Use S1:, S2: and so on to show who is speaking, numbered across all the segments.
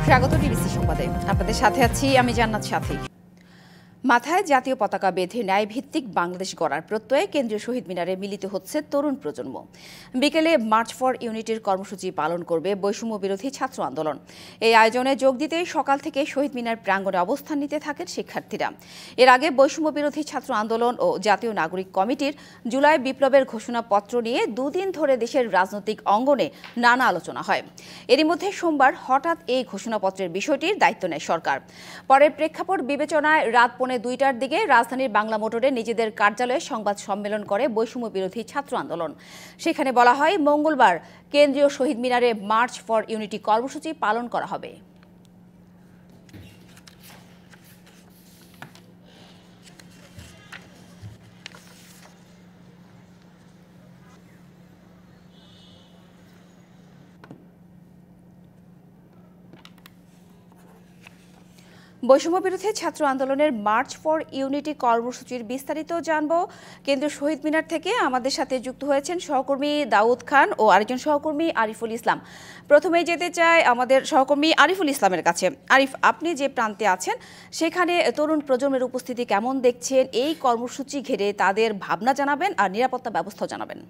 S1: স্বাগত টিভিসি সংবাদে। আপনাদের সাথে আছি আমি জান্নাত সাথী। মাথায় জাতীয় পতাকা বেঁধে ন্যায় ভিত্তিক বাংলাদেশ গড়ার প্রত্যয়ে কেন্দ্রীয় শহীদ মিনারে মিলিত হচ্ছে তরুণ প্রজন্ম। বিকেলে মার্চ ফর ইউনিটির কর্মসূচি পালন করবে বৈষম্য বিরোধী ছাত্র আন্দোলন। এই আয়োজনে যোগ দিতে সকাল থেকে শহীদ মিনার প্রাঙ্গণে অবস্থান নিতে থাকেন শিক্ষার্থীরা। এর আগে বৈষম্য বিরোধী ছাত্র আন্দোলন ও জাতীয় নাগরিক কমিটির জুলাই বিপ্লবের ঘোষণাপত্র নিয়ে দুদিন ধরে দেশের রাজনৈতিক অঙ্গনে নানা আলোচনা হয়। এরই মধ্যে সোমবার হঠাৎ এই ঘোষণাপত্রের বিষয়টির দায়িত্ব নেয় সরকার। পরে প্রেক্ষাপট বিবেচনায় রাত 2:30টার দিকে রাজধানীর বাংলা মোটরে নিজেদের কার্যালয়ে সংবাদ সম্মেলন করে বৈষম্য বিরোধী ছাত্র আন্দোলন। সেখানে বলা হয়, মঙ্গলবার কেন্দ্রীয় শহীদ মিনারে মার্চ ফর ইউনিটি কর্মসূচি পালন করা হবে। বৈষম্য বিরোধী ছাত্র আন্দোলনের মার্চ ফর ইউনিটি কর্মসূচির বিস্তারিত জানব। কেন্দ্রীয় শহীদ মিনার থেকে আমাদের সাথে যুক্ত হয়েছেন সহকর্মী দাউদ খান ও আরেকজন সহকর্মী আরিফুল ইসলাম। প্রথমেই যেতে চাই আমাদের সহকর্মী আরিফুল ইসলামের কাছে। আরিফ, আপনি যে প্রান্তে আছেন সেখানে তরুণ প্রজন্মের উপস্থিতি কেমন দেখছেন? এই কর্মসূচি ঘিরে তাদের ভাবনা জানাবেন আর নিরাপত্তা ব্যবস্থাও জানাবেন।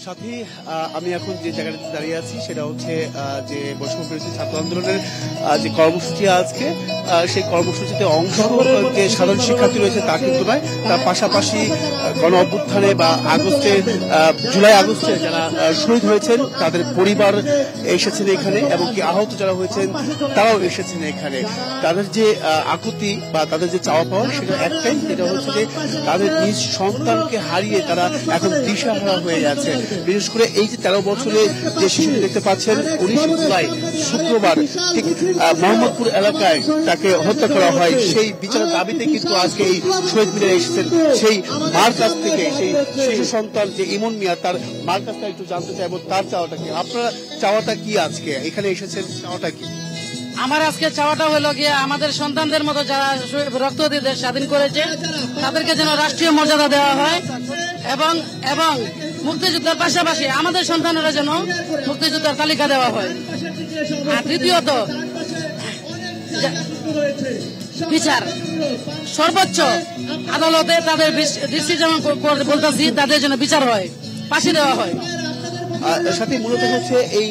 S2: সাথী, আমি এখন যে জায়গাটাতে দাঁড়িয়ে আছি সেটা হচ্ছে যে বৈষম্য বিরোধী ছাত্র আন্দোলনের যে কর্মসূচি আজকে, সেই কর্মসূচিতে অংশ যে সাধারণ শিক্ষার্থী রয়েছে তা কিন্তু নয়, তার পাশাপাশি গণ অভ্যুত্থানে বা জুলাই আগস্টে যারা শহীদ হয়েছেন তাদের পরিবার এসেছেন এখানে, এবং কি আহত যারা হয়েছেন তারাও এসেছেন এখানে। তাদের যে আকুতি বা তাদের যে চাওয়া পাওয়া সেটা একটাই, যেটা হচ্ছে যে তাদের নিজ সন্তানকে হারিয়ে তারা এখন দিশাহারা হয়ে গেছে। বিশেষ করে এই যে 13 বছরে যে শিশুটি দেখতে পাচ্ছেন, 19 জুলাই শুক্রবার ঠিক মোহাম্মদপুর এলাকায় তাকে হত্যা করা হয়, সেই বিচারের দাবিতে কিন্তু আজকে এই শহীদ মিনারে এসেছেন। সেই মার কাছ থেকে, সেই শিশু সন্তান যে ইমন মিয়া, তার মার কাছ থেকে একটু জানতে চাইবো তার চাওয়াটা কি। আপনার চাওয়াটা কি? আজকে এখানে এসেছেন, চাওয়াটা কি?
S3: আমার আজকে চাওয়াটা হলো গিয়ে আমাদের সন্তানদের মতো যারা রক্ত দিয়ে দেশ স্বাধীন করেছে তাদেরকে যেন রাষ্ট্রীয় মর্যাদা দেওয়া হয়, এবং এবং মুক্তিযুদ্ধের পাশাপাশি আমাদের সন্তানেরা যেন মুক্তিযুদ্ধের তালিকা দেওয়া হয়। আর দ্বিতীয়ত বিচার সর্বোচ্চ আদালতে তাদের দৃষ্টি যেমন বলতেছি, তাদের জন্য বিচার হয়, ফাঁসি দেওয়া হয়।
S2: সাথে মূলত হচ্ছে এই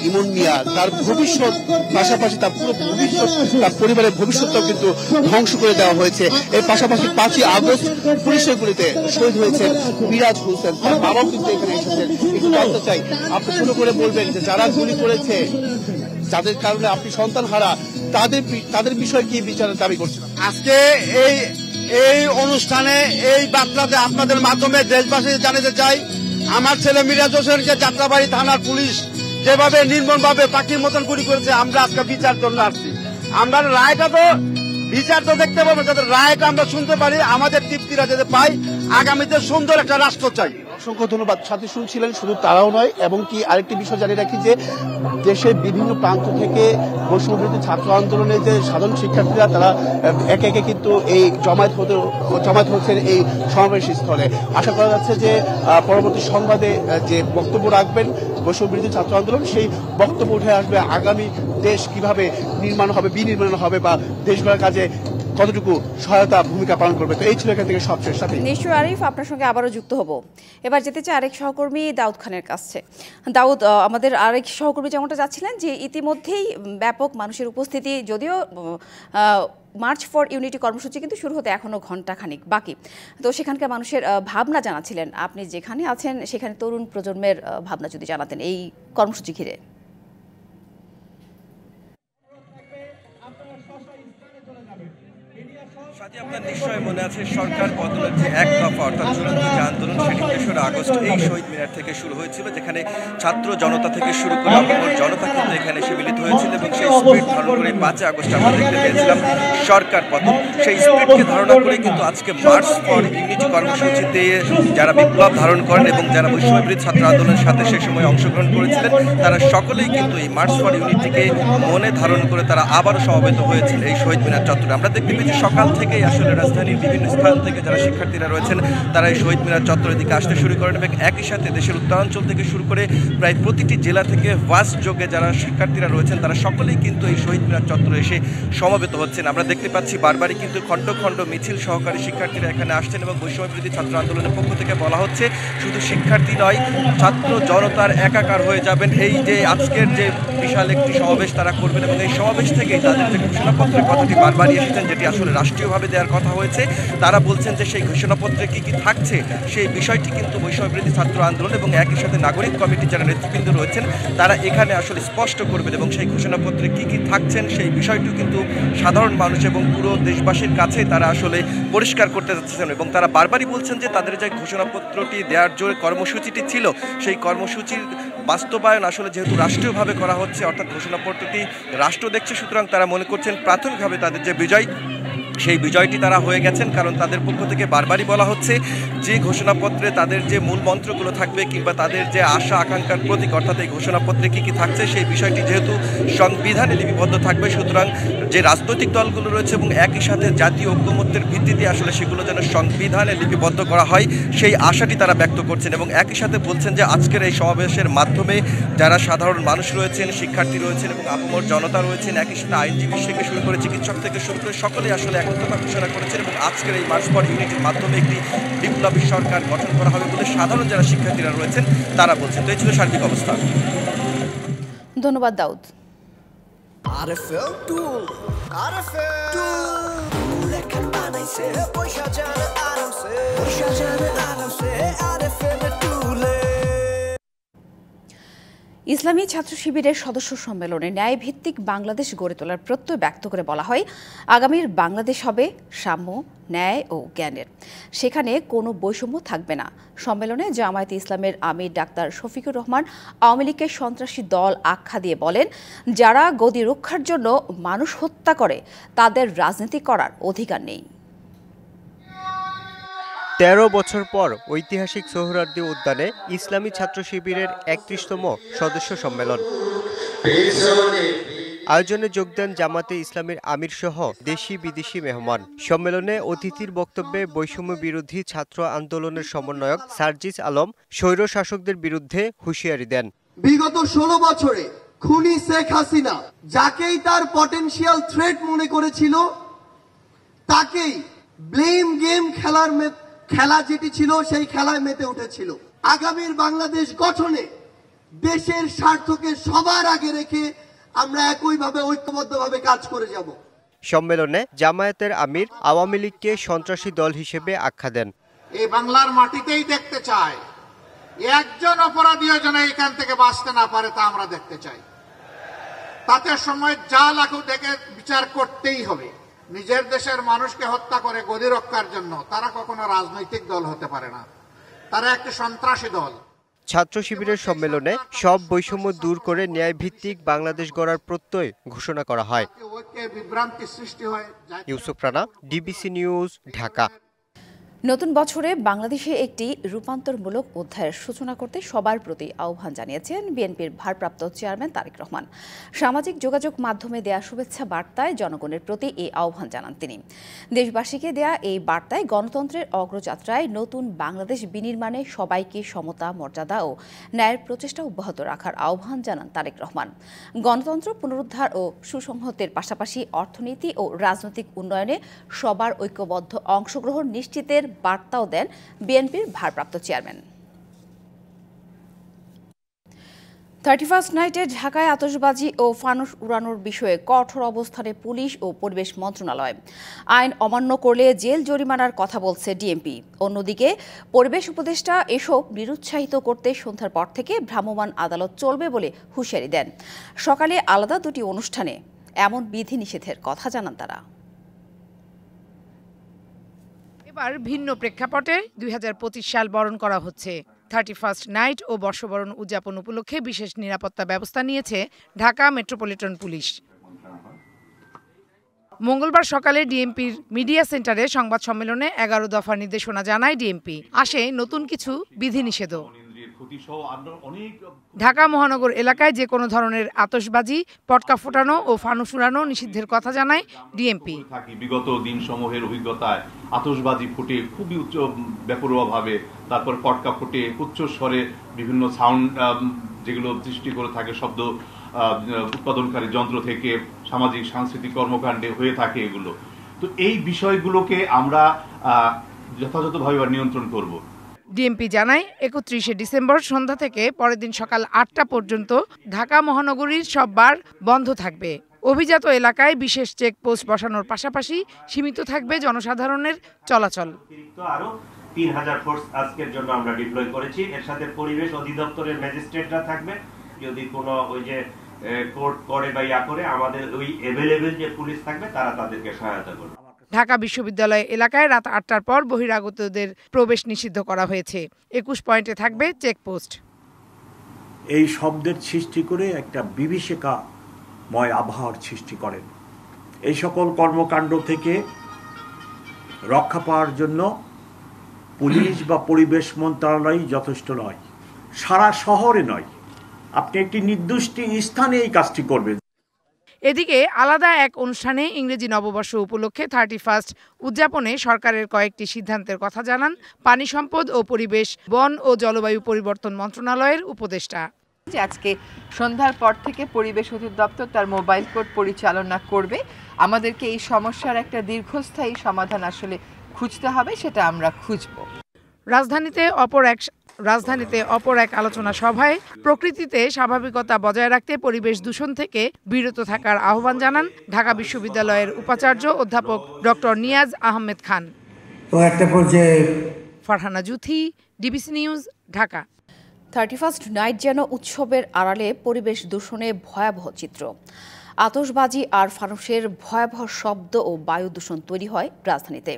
S2: ইমন মিয়া, তার ভবিষ্যৎ পাশাপাশি তার পুরো ভবিষ্যৎ, তার পরিবারের ভবিষ্যৎটাও কিন্তু ধ্বংস করে দেওয়া হয়েছে। এর পাশাপাশি 5ই আগস্ট পুলিশের গুলিতে শহীদ হয়েছেন মিরাজ হোসেন, তার বাবাও কিন্তু এখানে এসেছেন। একটু জানতে চাই, আপনি ছোট করে বলবেন যে যারা গুলি করেছে, যাদের কারণে আপনি সন্তান হারা, তাদের বিষয়ে কি বিচারের দাবি করছেন?
S4: আজকে এই অনুষ্ঠানে এই বার্তাতে আপনাদের মাধ্যমে দেশবাসী জানাতে চাই, আমার ছেলে মিরাজ হোসেনকে যাত্রাবাড়ি থানার পুলিশ যেভাবে নির্মমভাবে পাখির মতন গুলি করেছে, আমরা আজকে বিচার জন্য আসছি। আমরা রায়টা তো বিচার তো দেখতে পাবো, যাতে রায়টা আমরা শুনতে পারি, আমাদের তৃপ্তিরা যাতে পাই, আগামীতে সুন্দর একটা রাষ্ট্র চাই।
S2: অসংখ্য ধন্যবাদ। সাথে শুনছিলেন, শুধু তারাও নয়, এবং কি আরেকটি বিষয় জানিয়ে রাখি যে দেশের বিভিন্ন প্রান্ত থেকে বৈষম্য বিরোধী ছাত্র আন্দোলনের যে সাধারণ শিক্ষার্থীরা তারা একে একে কিন্তু এই জমায়েত হচ্ছেন এই সমাবেশ স্থলে। আশা করা যাচ্ছে যে পরবর্তী সংবাদে যে বক্তব্য রাখবেন বৈষম্য বিরোধী ছাত্র আন্দোলন, সেই বক্তব্য উঠে আসবে আগামী দেশ কিভাবে নির্মাণ হবে, বিনির্মাণ হবে, বা দেশ গড়ার কাজে কতটুকু সহায়তা ভূমিকা পালন করবে। তো এই ছিল এখান থেকে সবশেষ। সাথে
S1: নিশ্চয় আরিফ, আপনার সঙ্গে আবারও যুক্ত হব। এবার যেতে চাই আরেক সহকর্মী দাউদ খানের কাছে। দাউদ, আমাদের আরেক সহকর্মী যেমনটা যাচ্ছিলেন যে ইতিমধ্যেই ব্যাপক মানুষের উপস্থিতি, যদিও মার্চ ফর ইউনিটি কর্মসূচি কিন্তু শুরু হতে এখনো ঘণ্টাখানিক বাকি। তো সেখানকার মানুষের ভাবনা জানাচ্ছিলেন। আপনি যেখানে আছেন সেখানে তরুণ প্রজন্মের ভাবনা যদি জানাতেন এই কর্মসূচি ঘিরে।
S5: আপনার নিশ্চয়ই মনে আছে সরকার বদলের যে এক দফা অর্থাৎ চূড়ান্ত যে আন্দোলন সেটি ৩রা আগস্ট এই শহীদ মিনার থেকে শুরু হয়েছিল, যেখানে ছাত্র জনতা থেকে শুরু করে জনতা কিন্তু এখানে এসে মিলিত হয়েছিল এবং সেই স্পিরিট ধারণ করে ৫ আগস্ট আমরা দেখতে পেয়েছিলাম সরকার পতন। সেই স্পিরিটকে ধারণা করে কিন্তু আজকে মার্চ ফর ইউনিটি কর্মসূচিতে যারা বিপ্লব ধারণ করেন এবং যারা বৈষম্যবিরোধী ছাত্র আন্দোলনের সাথে সেই সময় অংশগ্রহণ করেছিলেন, তারা সকলেই কিন্তু এই মার্চ ফর ইউনিটিকে মনে ধারণ করে তারা আবারও সমবেত হয়েছিল এই শহীদ মিনার চত্বরে। আমরা দেখতে পেয়েছি সকাল থেকেই আসলে রাজধানীর বিভিন্ন স্থান থেকে যারা শিক্ষার্থীরা রয়েছেন তারা এই শহীদ মিনার চত্বরের দিকে আসতে শুরু করেন এবং একই সাথে দেশের উত্তরাঞ্চল থেকে শুরু করে প্রায় প্রতিটি জেলা থেকে ভাস্ট যোগে যারা শিক্ষার্থীরা রয়েছেন তারা সকলেই কিন্তু এই শহীদ মিনার চত্বরে এসে সমবেত হচ্ছেন। আমরা দেখতে পাচ্ছি বারবারই কিন্তু খণ্ড খণ্ড মিছিল সহকারী শিক্ষার্থীরা এখানে আসছেন এবং বৈষম্যবিরোধী ছাত্র আন্দোলনের পক্ষ থেকে বলা হচ্ছে শুধু শিক্ষার্থী নয়, ছাত্র জনতার একাকার হয়ে যাবেন এই যে আজকের যে বিশাল একটি সমাবেশ তারা করবেন এবং এই সমাবেশ থেকেই তাদের যে ঘোষণাপত্রের কথাটি বারবারই এসেছেন, যেটি আসলে রাষ্ট্রীয়ভাবে দেওয়ার কথা হয়েছে, তারা বলছেন যে সেই ঘোষণাপত্রে কি কি থাকছে সেই বিষয়টি কিন্তু বৈষম্যবিরোধী ছাত্র আন্দোলন এবং একই সাথে নাগরিক কমিটি যারা নেতৃবৃন্দ রয়েছেন তারা এখানে আসলে স্পষ্ট করবেন এবং সেই ঘোষণাপত্রে কি কি থাকছেন সেই বিষয়টিও কিন্তু সাধারণ মানুষ এবং পুরো দেশবাসীর কাছে তারা আসলে পরিষ্কার করতে যাচ্ছেন এবং তারা বারবারই বলছেন যে তাদের যে ঘোষণাপত্রটি দেওয়ার যে কর্মসূচিটি ছিল সেই কর্মসূচির বাস্তবায়ন আসলে যেহেতু রাষ্ট্রীয়ভাবে করা হচ্ছে, অর্থাৎ ঘোষণাপত্রটি রাষ্ট্র দেখছে, সুতরাং তারা মনে করছেন প্রাথমিকভাবে তাদের যে বিজয় সেই বিজয়টি তারা হয়ে গেছেন। কারণ তাদের পক্ষ থেকে বারবারই বলা হচ্ছে যে ঘোষণাপত্রে তাদের যে মূল মন্ত্রগুলো থাকবে কিংবা তাদের যে আশা আকাঙ্ক্ষার প্রতীক অর্থাৎ এই ঘোষণাপত্রে কী কী থাকছে সেই বিষয়টি যেহেতু সংবিধানে লিপিবদ্ধ থাকবে, সুতরাং যে রাজনৈতিক দলগুলো রয়েছে এবং একই সাথে জাতীয় ঐক্যমত্যের ভিত্তিতে আসলে সেগুলো যেন সংবিধানে লিপিবদ্ধ করা হয় সেই আশাটি তারা ব্যক্ত করছেন এবং একই সাথে বলছেন যে আজকের এই সমাবেশের মাধ্যমে যারা সাধারণ মানুষ রয়েছেন, শিক্ষার্থী রয়েছেন এবং আপামর জনতা রয়েছেন, একই সাথে আইনজীবী থেকে শুরু করে চিকিৎসক থেকে শুরু করে সকলেই আসলে একত্রতা ঘোষণা করেছেন এবং আজকের এই মার্চ ফর ইউনিটির মাধ্যমে একটি বিপ্লবী সরকার গঠন করা হবে বলে সাধারণ যারা শিক্ষার্থীরা রয়েছেন তারা বলছেন। তো এই ছিল সার্বিক অবস্থা।
S1: ধন্যবাদ দাউদ। ইসলামী ছাত্র শিবিরের সদস্য সম্মেলনে ন্যায়ভিত্তিক বাংলাদেশ গড়ে তোলার প্রত্যয় ব্যক্ত করে বলা হয় আগামীর বাংলাদেশ হবে সাম্য, ন্যায় ও জ্ঞানের, সেখানে কোনো বৈষম্য থাকবে না। সম্মেলনে জামায়াতে ইসলামের আমির ডাক্তার শফিকুর রহমান আওয়ামী লীগের সন্ত্রাসী দল আখ্যা দিয়ে বলেন, যারা গদি রক্ষার জন্য মানুষ হত্যা করে তাদের রাজনীতি করার অধিকার নেই।
S6: ১৩ বছর পর ঐতিহাসিক সোহরাওয়ার্দী উদ্যানে ইসলামী ছাত্র শিবিরের ৩১তম সদস্য সম্মেলন। আয়োজনে যোগ দেন জামাতে ইসলামের আমির সহ দেশি বিদেশি মেহমান। সম্মেলনে অতিথির বক্তব্যে বৈষম্য বিরোধী ছাত্র আন্দোলনের সমন্বয়ক সার্জিস আলম স্বৈর শাসকদের বিরুদ্ধে হুঁশিয়ারি দেন।
S7: বিগত ১৬ বছরে খুনি শেখ হাসিনা যাকেই তার পটেনশিয়াল থ্রেট মনে করেছিল তাকেই ব্লেম গেম খেলা যেটি ছিল সেই খেলায় মেতে উঠেছিল। আগামীর বাংলাদেশ গঠনে দেশের স্বার্থকে সবার আগে রেখে আমরা একইভাবে ঐক্যবদ্ধভাবে কাজ করে যাব।
S6: সম্মেলনে জামায়াতের আমির আওয়ামী লীগকে সন্ত্রাসী দল হিসেবে আখ্যা দেন।
S8: এই বাংলার মাটিতেই দেখতে চাই একজন অপরাধীও যেন এখান থেকে বাঁচতে না পারে, তা আমরা দেখতে চাই। তাতে সময় যা লাগুক দেখে বিচার করতেই হবে। নিজের দেশের মানুষকে হত্যা করে গদি রক্ষার জন্য তারা কখনো রাজনৈতিক দল হতে পারে না, তারা একটি সন্ত্রাসী দল।
S6: ছাত্র শিবিরের সম্মেলনে সব বৈষম্য দূর করে ন্যায়ভিত্তিক বাংলাদেশ গড়ার প্রত্যয় ঘোষণা করা হয়।
S8: বিভ্রান্তি সৃষ্টি হয়।
S6: Yusuf Rana, DBC news, Dhaka.
S1: নতুন বছরে বাংলাদেশে একটি রূপান্তরমূলক অধ্যায়ের সূচনা করতে সবার প্রতি আহ্বান জানিয়েছেন বিএনপির ভারপ্রাপ্ত চেয়ারম্যান তারেক রহমান। সামাজিক যোগাযোগ মাধ্যমে দেয়া শুভেচ্ছা বার্তায় জনগণের প্রতি এই আহ্বান জানান তিনি। দেশবাসীকে দেয়া এই বার্তায় গণতন্ত্রের অগ্রযাত্রায় নতুন বাংলাদেশ বিনির্মাণে সবাইকে সমতা, মর্যাদা ও ন্যায়ের প্রচেষ্টা অব্যাহত রাখার আহ্বান জানান তারেক রহমান। গণতন্ত্র পুনরুদ্ধার ও সুসংহতের পাশাপাশি অর্থনীতি ও রাজনৈতিক উন্নয়নে সবার ঐক্যবদ্ধ অংশগ্রহণ নিশ্চিতের বার্তাও দেন বিএনপির ভারপ্রাপ্ত চেয়ারম্যান। 31st নাইটে ঢাকায় আতশবাজি ও ফানুস উড়ানোর বিষয়ে কঠোর অবস্থানে পুলিশ ও পরিবেশ মন্ত্রণালয়। আইন অমান্য করলে জেল জরিমানার কথা বলছে ডিএমপি। অন্যদিকে পরিবেশ উপদেষ্টা এসব নিরুৎসাহিত করতে সন্ধ্যার পর থেকে ভ্রাম্যমাণ আদালত চলবে বলে হুঁশিয়ারি দেন। সকালে আলাদা দুটি অনুষ্ঠানে এমন বিধিনিষেধের কথা জানান তারা।
S9: এবার ভিন্ন প্রেক্ষাপটে 2025 সাল বরণ করা হচ্ছে। 31st নাইট ও বর্ষবরণ উদযাপন উপলক্ষে বিশেষ নিরাপত্তা ব্যবস্থা নিয়েছে ঢাকা মেট্রোপলিটন পুলিশ। মঙ্গলবার সকালে ডিএমপির মিডিয়া সেন্টারে সংবাদ সম্মেলনে 11 দফার নির্দেশনা জানায় ডিএমপি। আসে নতুন কিছু বিধিনিষেধও। ঢাকা মহানগর এলাকায় যে কোনো ধরনের আতশবাজি, পটকা ফোটানো ও ফানুস উড়ানো নিষিদ্ধের কথা জানায় ডিএমপি।
S10: বিগত দিনসমূহের অভিজ্ঞতায় আতশবাজি ফুটে খুবই উচ্চ বেপরোয়াভাবে, তারপর পটকা ফুটে উচ্চ স্বরে বিভিন্ন সাউন্ড যেগুলো সৃষ্টি করে থাকে শব্দ উৎপাদনকারী যন্ত্র থেকে সামাজিক সাংস্কৃতিক কর্মকাণ্ডে হয়ে থাকে এগুলো। তো এই বিষয়গুলোকে আমরা যথাযথভাবে নিয়ন্ত্রণ করব।
S9: ডিএমপি জানায় 31শে ডিসেম্বর সন্ধ্যা থেকে পরের দিন সকাল 8টা পর্যন্ত ঢাকা মহানগরীর সব বার বন্ধ থাকবে। অভিজাত এলাকায় বিশেষ চেকপোস্ট বসানোর পাশাপাশি সীমিত থাকবে জনসাধারণের চলাচল।
S11: আরো 3000 ফোর্স আজকের জন্য আমরা ডিপ্লয় করেছি। এর সাথে পরিবেশ অধিদপ্তরের ম্যাজিস্ট্রেটরা থাকবে। যদি কোনো ওই যে কোর্ট করে বা ইয়া করে আমাদের ওই অ্যাভেলেবল যে পুলিশ থাকবে তারা তাদেরকে সহায়তা করবে।
S9: ঢাকা বিশ্ববিদ্যালয় এলাকায় রাত 8টার পর বহিরাগতদের প্রবেশ নিষিদ্ধ করা হয়েছে। 21 পয়েন্টে থাকবে চেকপোস্ট।
S12: এই শব্দের সৃষ্টি করে একটা বিভীষিকাময় আবহাওয়ার সৃষ্টি করেন। এই সকল কর্মকাণ্ড থেকে রক্ষা পাওয়ার জন্য পুলিশ বা পরিবেশ মন্ত্রণালয় যথেষ্ট নয়, সারা শহরে নয়, আপনি একটি নির্দিষ্ট স্থানে এই কাজটি করবেন।
S9: এদিকে আলাদা এক অনুষ্ঠানে ইংরেজি নববর্ষ উপলক্ষে 31st উদযাপনে সরকারের কয়েকটি সিদ্ধান্তের কথা জানান পানি সম্পদ ও পরিবেশ, বন ও জলবায়ু পরিবর্তন মন্ত্রণালয়ের উপদেষ্টা।
S13: আজকে সন্ধ্যার পর থেকে পরিবেশ অধিদপ্তর তার মোবাইল কোর্ট পরিচালনা করবে। আমাদেরকে এই সমস্যার একটা দীর্ঘস্থায়ী সমাধান আসলে খুঁজতে হবে, সেটা আমরা খুঁজব।
S9: রাজধানীতে অপর এক আলোচনা সভায় প্রকৃতিতে স্বাভাবিকতা বজায় রাখতে পরিবেশ দূষণ থেকে বিরত থাকার আহ্বান জানান ঢাকা বিশ্ববিদ্যালয়ের উপাচার্য অধ্যাপক doctor Niaz Ahmed Khan. Farhana Juthi, DBC news, Dhaka.
S1: 31st night যেন উৎসবের আড়ালে পরিবেশ দূষণে ভয়াবহ চিত্র। আতশবাজি আর ফানুসের ভয়াবহ শব্দ ও বায়ু দূষণ তৈরি হয় রাজধানীতে।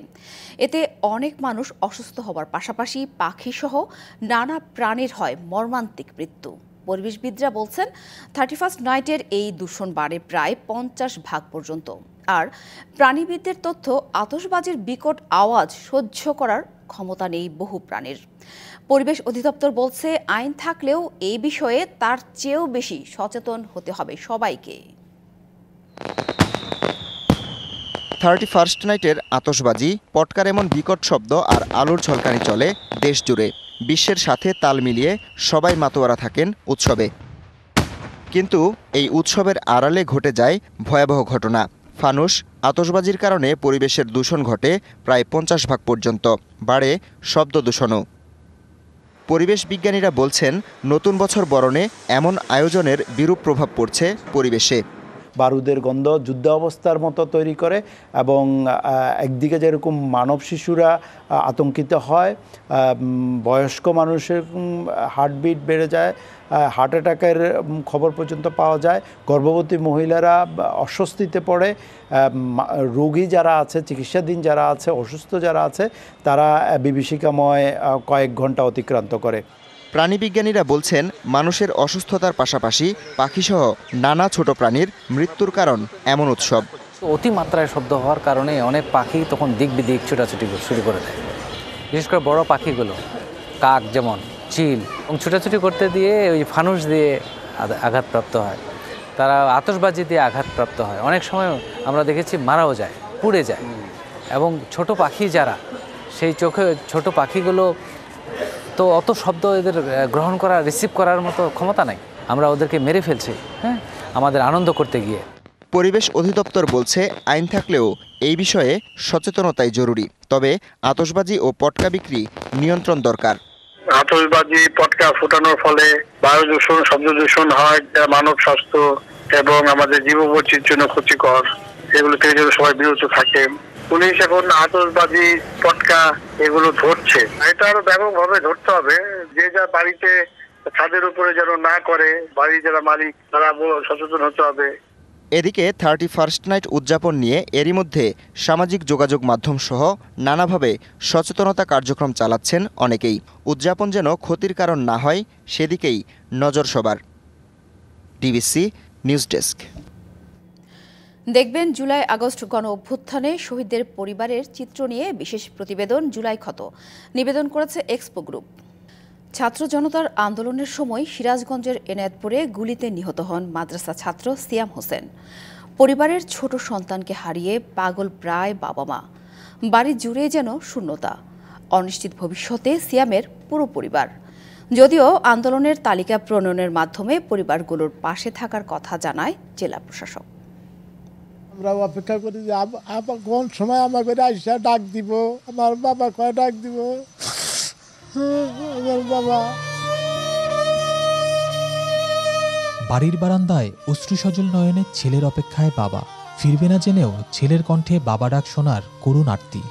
S1: এতে অনেক মানুষ অসুস্থ হওয়ার পাশাপাশি পাখিসহ নানা প্রাণীর হয় মর্মান্তিক মৃত্যু। পরিবেশবিদরা বলছেন 31st নাইটের এই দূষণ বাড়ে প্রায় 50% পর্যন্ত। আর প্রাণীবিদদের তথ্য, আতশবাজির বিকট আওয়াজ সহ্য করার ক্ষমতা নেই বহু প্রাণীর। পরিবেশ অধিদপ্তর বলছে আইন থাকলেও এই বিষয়ে তার চেয়েও বেশি সচেতন হতে হবে সবাইকে।
S14: 31st নাইটের আতশবাজি, পটকার এমন বিকট শব্দ আর আলোর ঝলকানি চলে দেশ জুড়ে। বিশ্বের সাথে তাল মিলিয়ে সবাই মাতোয়ারা থাকেন উৎসবে। কিন্তু এই উৎসবের আড়ালে ঘটে যায় ভয়াবহ ঘটনা। ফানুস, আতশবাজির কারণে পরিবেশের দূষণ ঘটে প্রায় 50% পর্যন্ত। বাড়ে শব্দ দূষণও। পরিবেশ বিজ্ঞানীরা বলছেন নতুন বছর বরণে এমন আয়োজনের বিরূপ প্রভাব পড়ছে পরিবেশে।
S15: বারুদের গন্ধ যুদ্ধ অবস্থার মতো তৈরি করে এবং একদিকে যেরকম মানব শিশুরা আতঙ্কিত হয়, বয়স্ক মানুষের হার্টবিট বেড়ে যায়, হার্ট অ্যাটাকের খবর পর্যন্ত পাওয়া যায়, গর্ভবতী মহিলারা অস্বস্তিতে পড়ে, রোগী যারা আছে, চিকিৎসাধীন যারা আছে, অসুস্থ যারা আছে, তারা বিভীষিকাময় কয়েক ঘন্টা অতিক্রান্ত করে।
S14: প্রাণীবিজ্ঞানীরা বলছেন মানুষের অসুস্থতার পাশাপাশি পাখিসহ নানা ছোট প্রাণীর মৃত্যুর কারণ এমন উৎসব।
S16: অতিমাত্রায় শব্দ হওয়ার কারণে অনেক পাখি তখন দিক বিদিক ছোটাছুটি শুরু করে দেয়। বিশেষ করে বড় পাখিগুলো, কাক যেমন, চিল, এবং ছোটাছুটি করতে দিয়ে ওই ফানুস দিয়ে আঘাতপ্রাপ্ত হয়, তারা আতশবাজি দিয়ে আঘাতপ্রাপ্ত হয়। অনেক সময় আমরা দেখেছি মারাও যায়, পুড়ে যায়। এবং ছোট পাখি যারা, সেই ছোট পাখিগুলো তো অত শব্দ এদের গ্রহণ করা, রিসিভ করার মতো ক্ষমতা নাই। আমরা ওদেরকে মেরে ফেলছি, হ্যাঁ, আমাদের আনন্দ করতে গিয়ে।
S14: পরিবেশ অধিদপ্তর বলছে আইন থাকলেও এই বিষয়ে সচেতনতাই জরুরি। তবে আতশবাজি ও পটকা বিক্রি নিয়ন্ত্রণ দরকার।
S17: আতশবাজি, পটকা ফোটানোর ফলে বায়ু দূষণ, শব্দ দূষণ হয়, যা মানব স্বাস্থ্য এবং আমাদের জীববৈচিত্র্যের জন্য ক্ষতিকর। এগুলো থেকে যেন সবাই বিরত থাকে। পুলিশ এখন আতশবাজি, পটকা এগুলো ধরছে। এটা আরো ব্যাপকভাবে ধরতে হবে। যে যা বাড়িতে ছাদের উপরে যেন না করে, বাড়ির যারা মালিক তারা সচেতন হতে হবে।
S14: এদিকে 31st নাইট উদযাপন নিয়ে এরই মধ্যে সামাজিক যোগাযোগ মাধ্যম সহ নানাভাবে সচেতনতা কার্যক্রম চালাচ্ছেন অনেকেই। উদযাপন যেন ক্ষতির কারণ না হয় সেদিকেই নজর সবার। DBC news desk.
S1: দেখবেন জুলাই আগস্ট গণ অভ্যুত্থানে শহীদদের পরিবারের চিত্র নিয়ে বিশেষ প্রতিবেদন জুলাই ক্ষত নিবেদন করেছে এক্সপো গ্রুপ। ছাত্র জনতার আন্দোলনের সময় সিরাজগঞ্জের এনায়েতপুরে গুলিতে নিহত হন মাদ্রাসা ছাত্র সিয়াম হোসেন। পরিবারের ছোট সন্তানকে হারিয়ে পাগল প্রায় বাবা মা। বাড়ি জুড়ে যেন শূন্যতা, অনিশ্চিত ভবিষ্যতে সিয়ামের পুরো পরিবার। যদিও আন্দোলনের তালিকা প্রণয়নের মাধ্যমে পরিবারগুলোর পাশে থাকার কথা জানায় জেলা প্রশাসক।
S18: আমরা অপেক্ষা করি যে কোন সময় আমাকে আইসা ডাক দিব, আমার বাবা কয় ডাক দিব, আমার বাবা।
S19: বাড়ির বারান্দায় অশ্রুসজল নয়নে ছেলের অপেক্ষায় বাবা। ফিরবে না জেনেও ছেলের কণ্ঠে বাবা ডাক শোনার করুণ আরতি।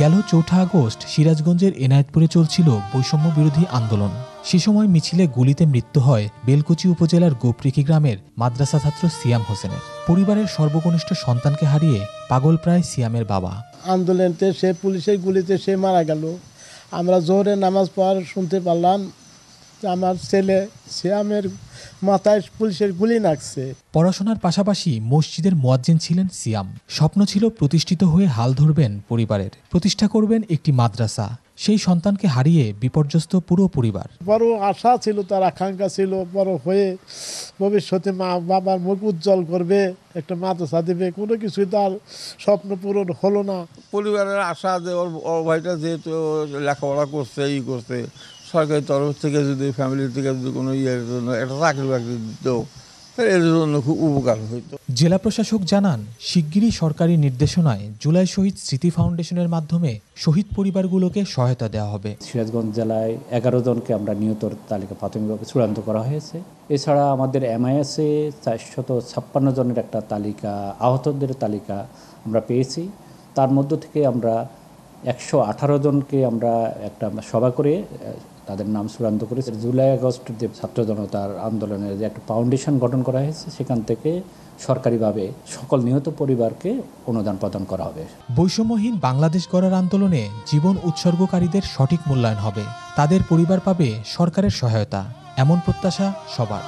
S19: গেল 4 আগস্ট সিরাজগঞ্জের এনায়েতপুরে চলছিল বৈষম্য বিরোধী আন্দোলন। সে সময় মিছিলে গুলিতে মৃত্যু হয় বেলকুচি উপজেলার গোপরিকি গ্রামের মাদ্রাসা ছাত্র সিয়াম হোসেনের। পরিবারের সর্বকনিষ্ঠ সন্তানকে হারিয়ে পাগল প্রায় সিয়ামের বাবা।
S18: আন্দোলনতে সে পুলিশের গুলিতে সে মারা গেল। আমরা জোহরের নামাজ পড়ার শুনতে পারলাম আমার ছেলে সিয়ামের মাথায় পুলিশের গুলি লাগছে।
S19: পড়াশোনার পাশাপাশি মসজিদের মুয়াজ্জিন ছিলেন সিয়াম। স্বপ্ন ছিল প্রতিষ্ঠিত হয়ে হাল ধরবেন পরিবারের, প্রতিষ্ঠা করবেন একটি মাদ্রাসা। সেই সন্তানকে হারিয়ে বিপর্যস্ত পুরো পরিবার।
S18: বড় আশা ছিল, তার আকাঙ্ক্ষা ছিল বড় হয়ে ভবিষ্যতে মা বাবার মুখ উজ্জ্বল করবে, একটা মাদ্রাসা দেবে। কোনো কিছুই তার স্বপ্ন পূরণ হলো না।
S20: পরিবারের আশা যে ওর ভাইটা যেহেতু লেখাপড়া করছে, করছে, সরকারি তরফ থেকে যদি ফ্যামিলি থেকে যদি কোনো ইয়ের জন্য একটা চাকরি বাকরি দিত, এর জন্য খুব উপকার হইতো।
S19: জেলা প্রশাসক জানান, শিগগিরই সরকারি নির্দেশনায় জুলাই শহীদ স্মৃতি ফাউন্ডেশনের মাধ্যমে শহীদ পরিবারগুলোকে সহায়তা দেওয়া হবে।
S21: সিরাজগঞ্জ জেলায় 11 জনকে আমরা নিহতর তালিকা প্রাথমিকভাবে চূড়ান্ত করা হয়েছে। এছাড়া আমাদের MIS-এ 456 জনের একটা তালিকা, আহতদের তালিকা আমরা পেয়েছি। তার মধ্য থেকে আমরা 118 জনকে আমরা একটা সভা করে তাদের নাম চূড়ান্ত করেছে। জুলাই আগস্ট যে ছাত্র জনতার আন্দোলনের যে একটা ফাউন্ডেশন গঠন করা হয়েছে, সেখান থেকে সরকারিভাবে সকল নিহত পরিবারকে অনুদান প্রদান করা হবে।
S19: বৈষম্যহীন বাংলাদেশ গড়ার আন্দোলনে জীবন উৎসর্গকারীদের সঠিক মূল্যায়ন হবে, তাদের পরিবার পাবে সরকারের সহায়তা, এমন প্রত্যাশা সবার।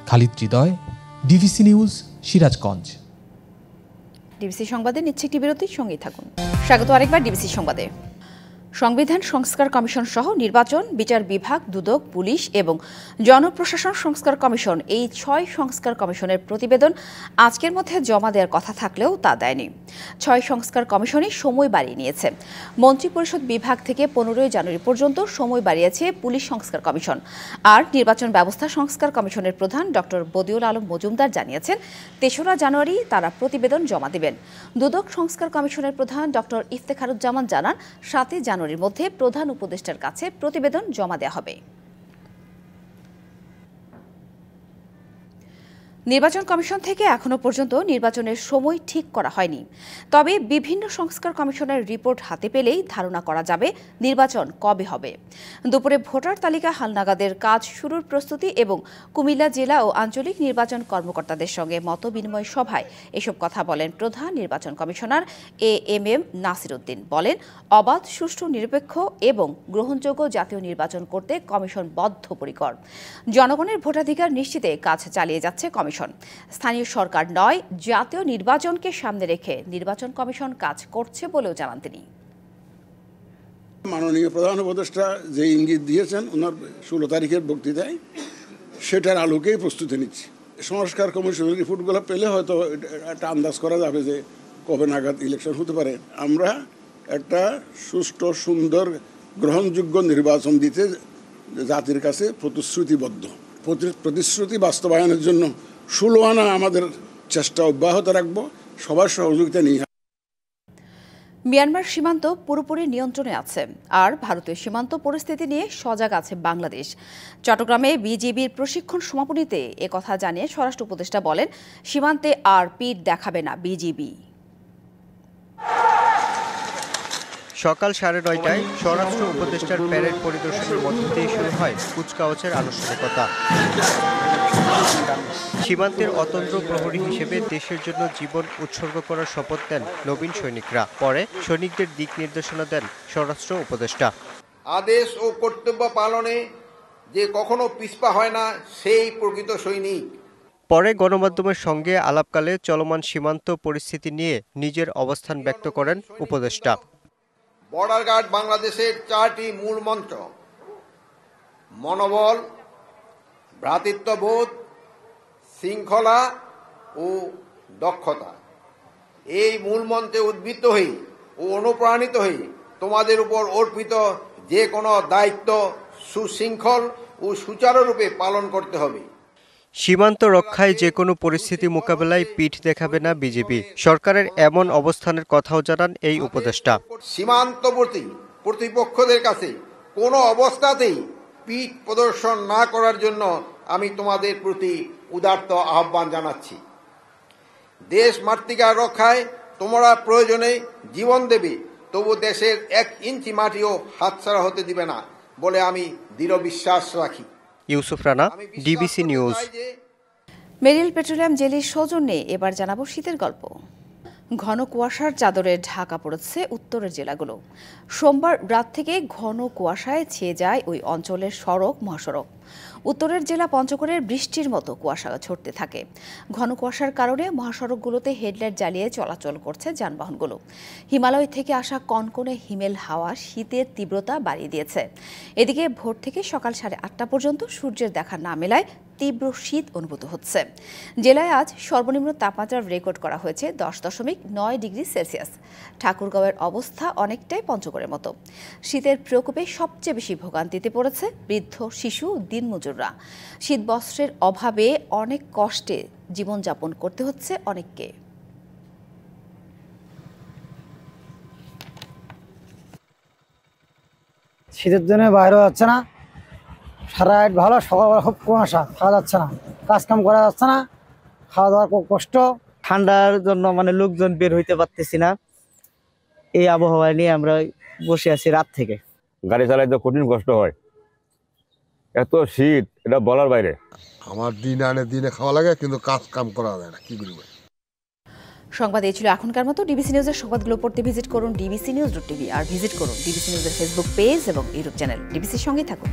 S19: খালিদ হৃদয়, ডিবিসি নিউজ, সিরাজগঞ্জ।
S1: ডিবিসি সংবাদে নিচ্ছে একটি বিরতির সঙ্গেই থাকুন। স্বাগত আরেকবার ডিবিসি সংবাদে। সংবিধান সংস্কার কমিশন সহ নির্বাচন, বিচার বিভাগ, দুদক, পুলিশ এবং জনপ্রশাসন সংস্কার কমিশন, এই 6 সংস্কার কমিশনের প্রতিবেদন আজকের মধ্যে জমা দেওয়ার কথা থাকলেও তা দেয়নি। 6 সংস্কার কমিশনই সময় বাড়িয়ে নিয়েছে। মন্ত্রিপরিষদ বিভাগ থেকে 15 জানুয়ারি পর্যন্ত সময় বাড়িয়েছে পুলিশ সংস্কার কমিশন। আর নির্বাচন ব্যবস্থা সংস্কার কমিশনের প্রধান ডক্টর বদিউল আলম মজুমদার জানিয়েছেন 3রা জানুয়ারি তারা প্রতিবেদন জমা দেবেন। দুদক সংস্কার কমিশনের প্রধান ডক্টর ইফতেখারুজ্জামান জানান 7 জানুয়ারির মধ্যে প্রধান উপদেষ্টার কাছে প্রতিবেদন জমা দেওয়া হবে। নির্বাচন কমিশন থেকে এখনো পর্যন্ত নির্বাচনের সময় ঠিক করা হয়নি। তবে বিভিন্ন সংস্কার কমিশনের রিপোর্ট হাতে পেলেই ধারণা করা যাবে নির্বাচন কবে হবে। দুপুরে ভোটার তালিকা হালনাগাদের কাজ শুরুর প্রস্তুতি এবং কুমিল্লা জেলা ও আঞ্চলিক নির্বাচন কর্মকর্তাদের সঙ্গে মতবিনিময় সভায় এসব কথা বলেন প্রধান নির্বাচন কমিশনার AMM নাসির উদ্দিন। বলেন, অবাধ, সুষ্ঠু, নিরপেক্ষ এবং গ্রহণযোগ্য জাতীয় নির্বাচন করতে কমিশন বদ্ধপরিকর। জনগণের ভোটাধিকার নিশ্চিতে কাজ চালিয়ে যাচ্ছে কমিশন। স্থানীয় সরকার নয়, জাতীয় নির্বাচনকে সামনে রেখে নির্বাচন কমিশন কাজ করছে বলেও জানান তিনি।
S22: মাননীয় প্রধান উপদেষ্টা যে ইঙ্গিত দিয়েছেন ওনার 16 তারিখের বক্তৃতায়, সেটার আলোকেই প্রস্তুতি নিচ্ছি। সংস্কার কমিশনের রিপোর্টগুলো পেলে হয়তো একটা আন্দাজ করা যাবে যে কবে নাগাদ ইলেকশন হতে পারে। আমরা একটা সুষ্ঠু, সুন্দর, গ্রহণযোগ্য নির্বাচন দিতে জাতির কাছে প্রতিশ্রুতিবদ্ধ। প্রতিশ্রুতি বাস্তবায়নের জন্য 16 আনা আমাদের চেষ্টা অব্যাহত রাখবো, সবার সহযোগিতা নিয়ে।
S1: মিয়ানমার সীমান্ত পুরোপুরি নিয়ন্ত্রণে আছে, আর ভারতীয় সীমান্ত পরিস্থিতি নিয়ে সজাগ আছে বাংলাদেশ। চট্টগ্রামে বিজিবির প্রশিক্ষণ সমাপনীতে একথা জানিয়ে স্বরাষ্ট্র উপদেষ্টা বলেন, সীমান্তে আর পিঠ দেখাবে না বিজিবি।
S6: সকাল 9:30টায় স্বরাষ্ট্র উপদেষ্টার প্যারেড পরিদর্শনের মধ্য দিয়ে শুরু হয় কুচকাওয়াজের আনুষ্ঠানিকতা। সীমান্তের অতন্দ্র প্রহরী হিসেবে দেশের জন্য জীবন উৎসর্গ করার শপথ নেন নবীন সৈনিকরা। পরে সৈনিকদের দিক নির্দেশনা দেন স্বরাষ্ট্র উপদেষ্টা।
S3: আদেশ ও কর্তব্য পালনে যে কখনো পিছপা হয় না সেই প্রকৃত সৈনিক।
S6: পরে গণমাধ্যমের সঙ্গে আলাপকালে চলমান সীমান্ত পরিস্থিতি নিয়ে নিজের অবস্থান ব্যক্ত করেন উপদেষ্টা।
S3: বর্ডার গার্ড বাংলাদেশের 4টি মূল মন্ত্র: মনোবল, ভ্রাতৃত্ববোধ, শৃঙ্খলা ও দক্ষতা। এই মূল মন্ত্রে উদ্বুদ্ধ হয়ে ও অনুপ্রাণিত হয়ে তোমাদের উপর অর্পিত যে কোনো দায়িত্ব সুশৃঙ্খল ও সুচারুরূপে পালন করতে হবে।
S6: সীমান্ত রক্ষায় যে কোনো পরিস্থিতি মোকাবেলায় পিঠ দেখাবে না বিজেপি। সরকারের এমন অবস্থানের কথাও জানান এই উপদেষ্টা।
S3: সীমান্তবর্তী প্রতিপক্ষদের কাছে কোনো অবস্থাতেই পিঠ প্রদর্শন না করার জন্য আমি তোমাদের প্রতি উদাত্ত আহ্বান জানাচ্ছি। দেশ মাতৃকা রক্ষায় তোমরা প্রয়োজনে জীবন দেবে, তবু দেশের 1 ইঞ্চি মাটিও হাতছাড়া হতে দিবে না বলে আমি দৃঢ় বিশ্বাস রাখি।
S6: Yusuf Rana, DBC news.
S1: Meril petroleum জেলির সৌজন্যে এবার জানাবো শীতের গল্প। ঘন কুয়াশার চাদরে ঢাকা পড়েছে উত্তরের জেলাগুলো। সোমবার রাত থেকে ঘন কুয়াশায় ছেয়ে যায় ওই অঞ্চলের সড়ক মহাসড়ক। উত্তরের জেলা পঞ্চগড়ের বৃষ্টির মতো কুয়াশা ছড়তে থাকে। ঘন কুয়াশার কারণে মহাসড়কগুলোতে হেডলাইট জ্বালিয়ে চলাচল করছে যানবাহনগুলো। হিমালয় থেকে আসা কনকনে হিমেল হাওয়া শীতের তীব্রতা বাড়িয়ে দিয়েছে। এদিকে ভোর থেকে সকাল 8:30 পর্যন্ত সূর্যের দেখা না মেলায় তীব্র শীত অনুভূত হচ্ছে। জেলায় আজ সর্বনিম্ন তাপমাত্রা রেকর্ড করা হয়েছে 10.9 ডিগ্রি সেলসিয়াস। ঠাকুরগাঁওয়ের অবস্থা অনেকটাই পঞ্চগড়ের মতো। শীতের প্রকোপে সবচেয়ে বেশি ভোগান্তিতে পড়েছে বৃদ্ধ, শিশু, দিনমজুররা। শীতবস্ত্রের অভাবে অনেক কষ্টে জীবনযাপন করতে হচ্ছে অনেককে।
S4: শীতের জন্য বাইরে যাচ্ছে না, সারা রাত ভালো, সকালবেলা খুব কুয়াশা, খাওয়া যাচ্ছে না, কাজকাম করা যাচ্ছে না, খাওয়া দাওয়ার খুব কষ্ট।
S23: ঠান্ডার জন্য লোকজন বের হইতে পারতেছি না। এই আবহাওয়া নিয়ে আমরা বসে আছি রাত থেকে।
S24: গাড়ি চালাইতে কঠিন কষ্ট হয়, এত শীত, এটা বলার বাইরে।
S25: আমার দিন আনে দিনে খাওয়া লাগে, কিন্তু কাজ কাম করা যায় না, কি করব।
S1: সংবাদ এই ছিল এখনকার মতো। ডিবিসি নিউজের সংবাদগুলো পড়তে ভিজিট করুন dbcnews.tv আর ভিজিট করুন ডিবিসি নিউজের ফেসবুক পেজ এবং ইউটিউব চ্যানেল। ডিবিসির সঙ্গেই থাকুন।